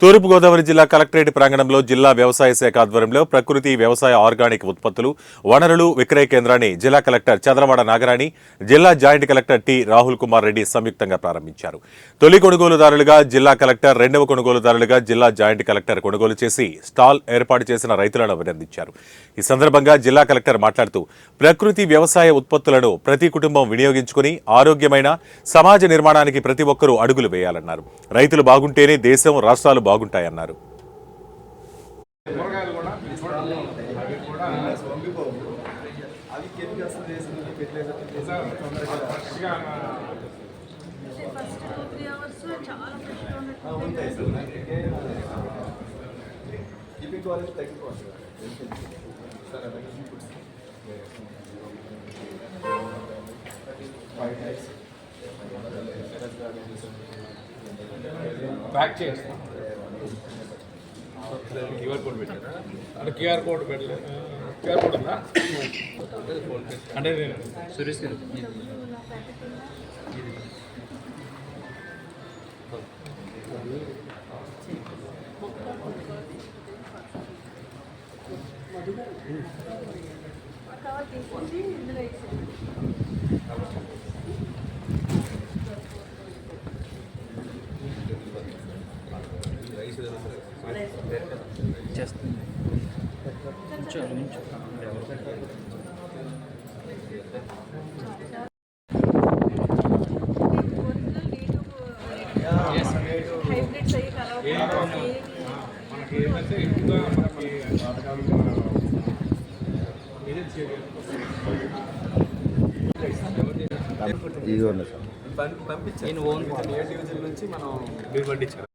తూర్పుగోదావరి జిల్లా కలెక్టరేట్ ప్రాంగణంలో జిల్లా వ్యవసాయ శాఖ ఆధ్వర్యంలో ప్రకృతి వ్యవసాయ ఆర్గానిక్ ఉత్పత్తులు వనరులు విక్రయ కేంద్రాన్ని జిల్లా కలెక్టర్ చంద్రవాడ నాగరాణి జిల్లా joint collector T Rahul Kumar Reddy సంయుక్తంగా ప్రారంభించారు. తొలి కొనుగోలుదారులుగా జిల్లా కలెక్టర్, రెండవ కొనుగోలుదారులుగా జిల్లా జాయింట్ కలెక్టర్ కొనుగోలు చేసి స్టాల్ ఏర్పాటు చేసిన రైతులను అభినందించారు. ఈ సందర్భంగా జిల్లా కలెక్టర్ మాట్లాడుతూ ప్రకృతి వ్యవసాయ ఉత్పత్తులను ప్రతి కుటుంబం వినియోగించుకుని ఆరోగ్యమైన సమాజ నిర్మాణానికి ప్రతి ఒక్కరూ అడుగులు వేయాలన్నారు. రైతులు బాగుంటేనే దేశం, రాష్ట్రాలు బాగుంటాయన్నారు. బ్యాక్ చేస్తాం. క్యూఆర్ కోడ్ పెట్టారా? అంటే క్యూఆర్ కోడ్ పెట్టలేదు. క్యూఆర్ కోడ్ ఉందా? అంటే సురేష్ గారు మనకి ఏంటంటే ఎక్కువగా మనకి పంపించాను. ఏ డివిజన్ నుంచి మనం మీరు పండించారా?